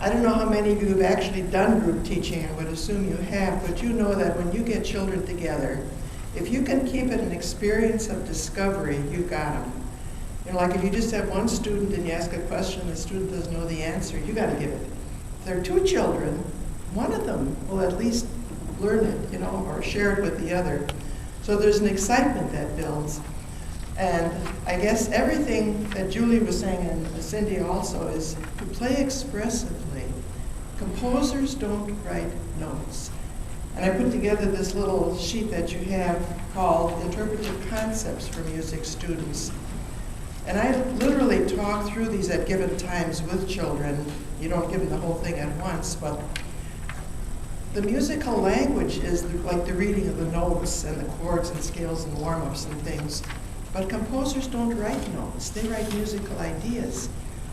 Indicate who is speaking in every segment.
Speaker 1: I don't know how many of you have actually done group teaching. I would assume you have, but you know that when you get children together, if you can keep it an experience of discovery, you got them. You know, like if you just have one student and you ask a question and the student doesn't know the answer, you got to give it. If there are two children, one of them will at least learn it, you know, or share it with the other. So there's an excitement that builds. And I guess everything that Julie was saying, and Cynthia also, is to play expressively. Composers don't write notes. And I put together this little sheet that you have called Interpretive Concepts for Music Students. And I literally talk through these at given times with children. You don't give them the whole thing at once, but the musical language is like the reading of the notes and the chords and scales and warm-ups and things. But composers don't write notes, they write musical ideas.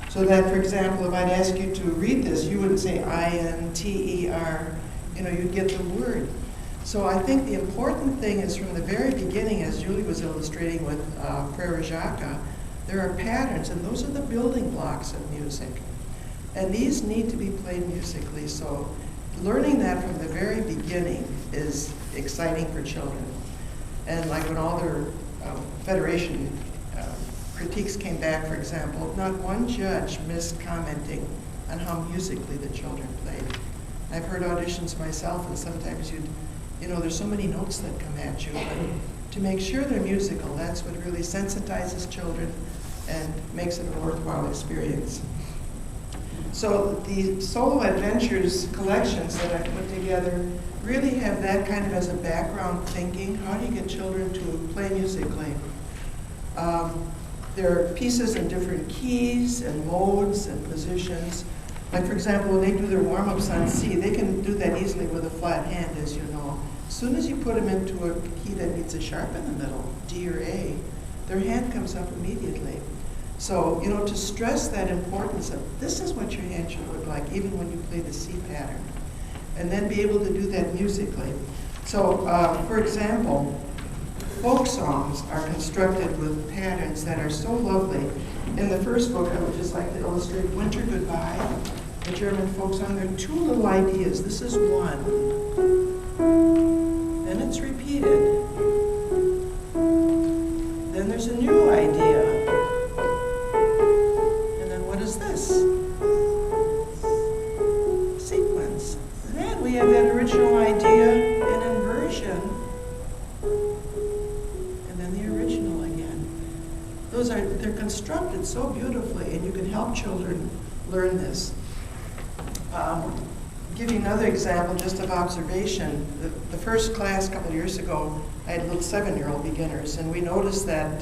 Speaker 1: So that, for example, if I'd ask you to read this, you wouldn't say I-N-T-E-R, you know, you'd get the word. So I think the important thing is from the very beginning, as Julie was illustrating with Frere Jacques, there are patterns, and those are the building blocks of music. And these need to be played musically, so learning that from the very beginning is exciting for children. And like when all their Federation critiques came back, for example, not one judge missed commenting on how musically the children played. I've heard auditions myself, and sometimes you know, there's so many notes that come at you, but to make sure they're musical, that's what really sensitizes children and makes it a worthwhile experience. So the Solo Adventures collections that I put together really have that kind of as a background thinking. How do you get children to play musically? There are pieces in different keys and modes and positions. Like, for example, when they do their warm-ups on C, they can do that easily with a flat hand, as you know. As soon as you put them into a key that needs a sharp in the middle, D or A, their hand comes up immediately. So, you know, to stress that importance of this is what your hand should look like, even when you play the C pattern, and then be able to do that musically. So, for example, folk songs are constructed with patterns that are so lovely. In the first book, I would just like to illustrate Winter Goodbye, the German folk song. There are two little ideas. This is one. Then it's repeated. Then there's a new idea. And then what is this? Sequence. And then we have that original idea in inversion. And then the original again. They're constructed so beautifully, and you can help children learn this. Give you another example just of observation. The first class a couple of years ago, I had little 7-year-old beginners, and we noticed that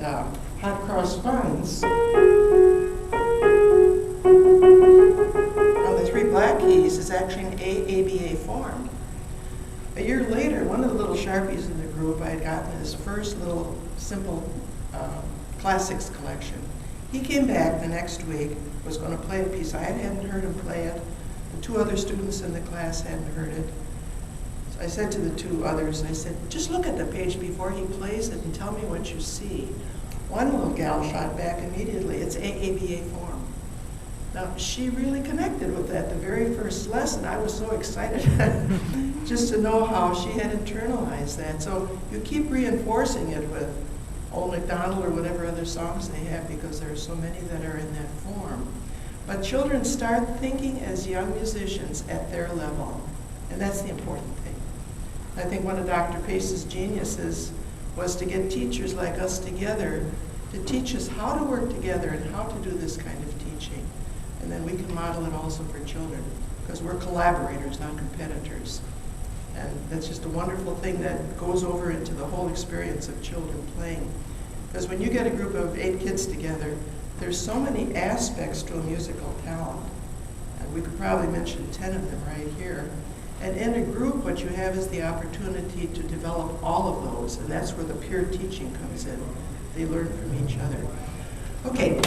Speaker 1: hot cross buns on the 3 black keys is actually an AABA form. A year later, one of the little Sharpies in the group, I had gotten his first little simple classics collection. He came back the next week, was going to play a piece. I hadn't heard him play it. The 2 other students in the class hadn't heard it. So I said to the 2 others, I said, just look at the page before he plays it and tell me what you see. One little gal shot back immediately, it's AABA form. Now, she really connected with that the very first lesson. I was so excited just to know how she had internalized that. So you keep reinforcing it with Old MacDonald or whatever other songs they have, because there are so many that are in that form. But children start thinking as young musicians at their level, and that's the important thing. I think one of Dr. Pace's geniuses was to get teachers like us together to teach us how to work together and how to do this kind of teaching. And then we can model it also for children, because we're collaborators, not competitors. And that's just a wonderful thing that goes over into the whole experience of children playing. Because when you get a group of 8 kids together, there's so many aspects to a musical talent. And we could probably mention 10 of them right here. And in a group, what you have is the opportunity to develop all of those, and that's where the peer teaching comes in. They learn from each other. Okay,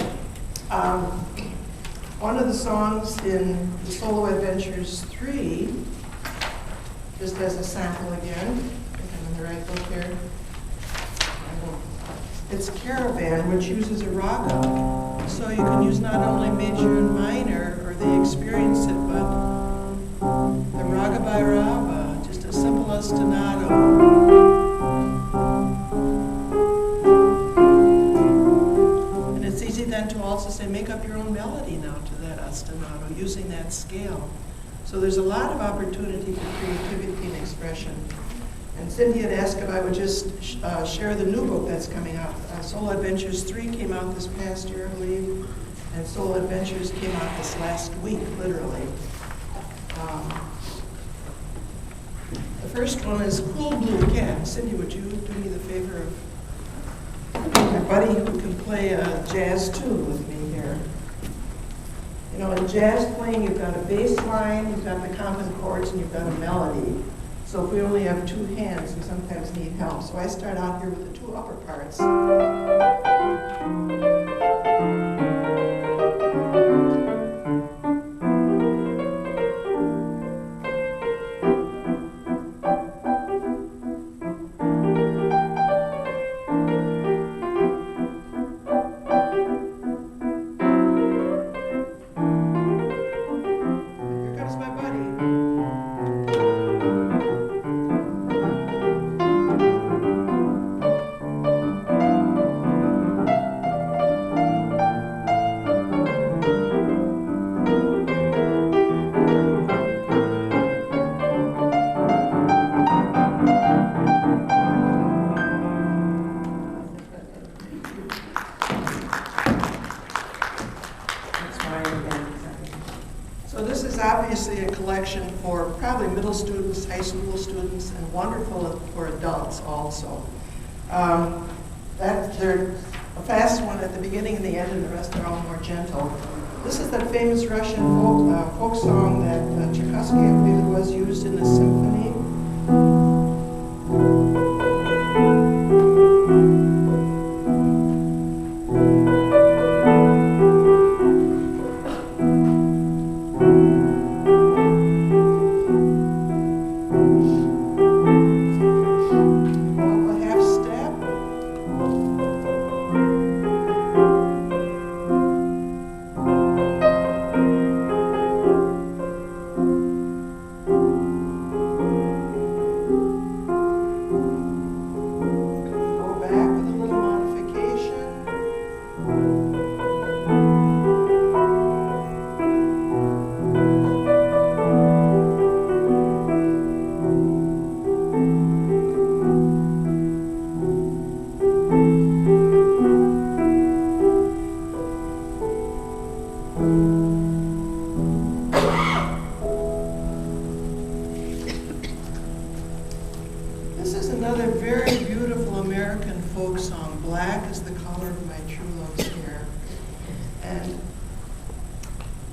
Speaker 1: one of the songs in the Solo Adventures 3, just as a sample again, I think I'm in the right book here. It's Caravan, which uses a raga. So you can use not only major and minor, or they experience it, but melody now to that ostinato, using that scale. So there's a lot of opportunity for creativity and expression. And Cynthia had asked if I would just share the new book that's coming out. Solo Adventures 3 came out this past year, I believe, and Solo Adventures came out this last week, literally. The first one is Cool Blue Cat. Cynthia, would you do me the favor of my buddy who can play a jazz tune with me here? You know, in jazz playing, you've got a bass line, you've got the common chords, and you've got a melody. So if we only have two hands, we sometimes need help. So I start out here with the two upper parts. Obviously a collection for probably middle students, high school students, and wonderful for adults also. They're a fast one at the beginning and the end, and the rest are all more gentle. This is that famous Russian folk song that Tchaikovsky, I believe it was, used in the symphony.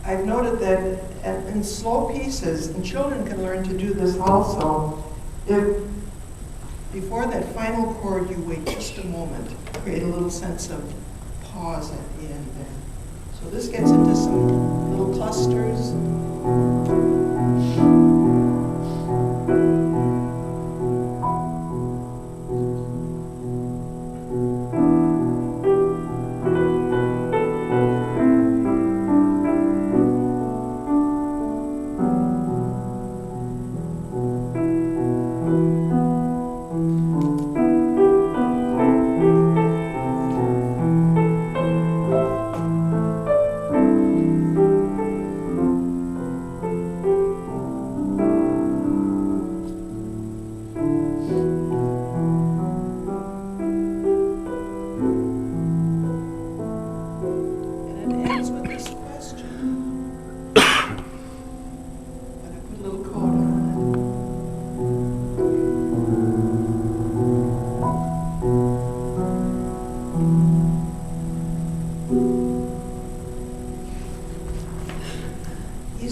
Speaker 1: I've noted that in slow pieces, and children can learn to do this also, if before that final chord you wait just a moment, create a little sense of pause at the end there. So this gets into some little clusters.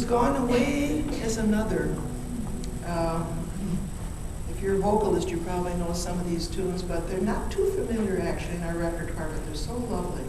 Speaker 1: Gone Away is another. If you're a vocalist, you probably know some of these tunes, but they're not too familiar actually in our repertoire, but they're so lovely.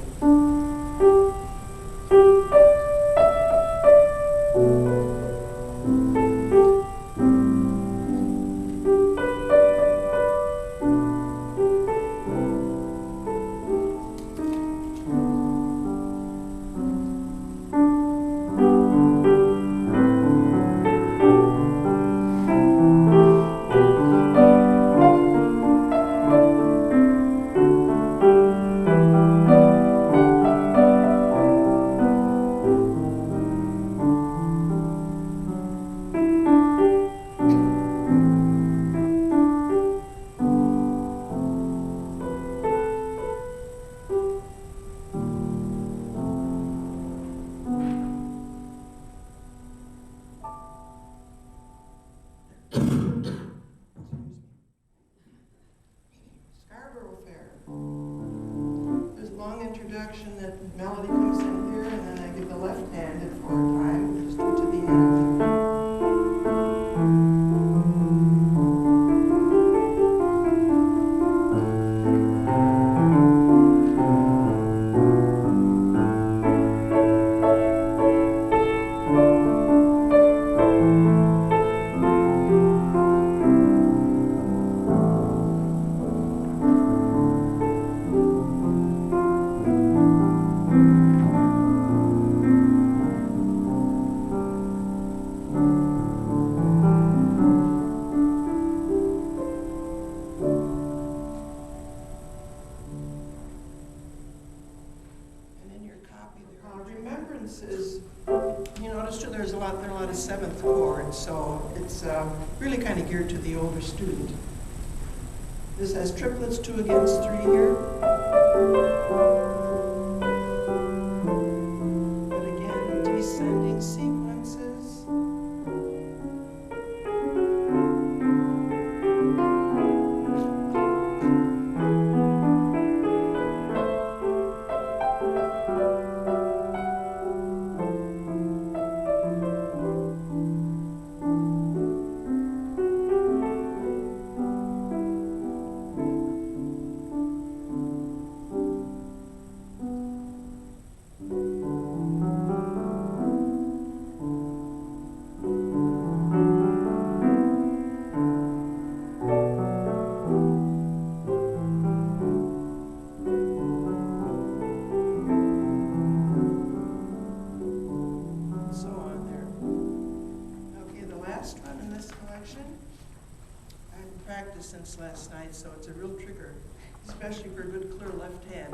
Speaker 1: notice too, there are a lot of seventh chords, so it's really kind of geared to the older student. This has triplets 2 against 3 here. But again, descending sequences. Since last night, so it's a real trigger, especially for a good clear left hand.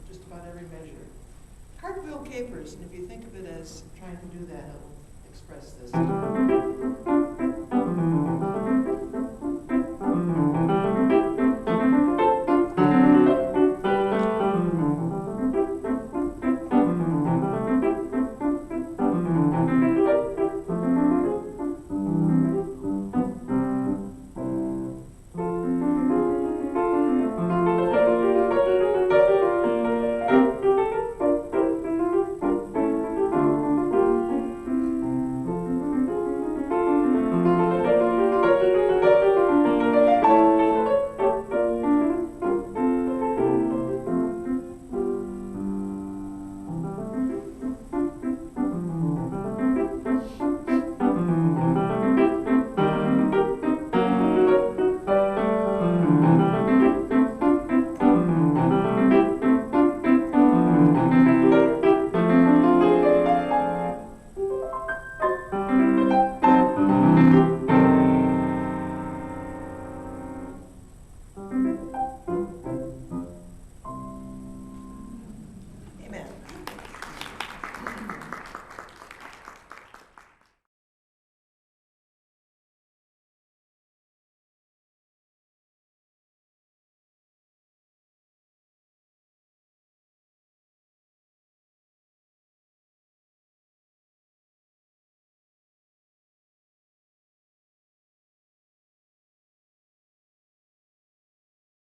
Speaker 1: Just about every measure. Cartwheel capers, and if you think of it as trying to do that, it'll express this.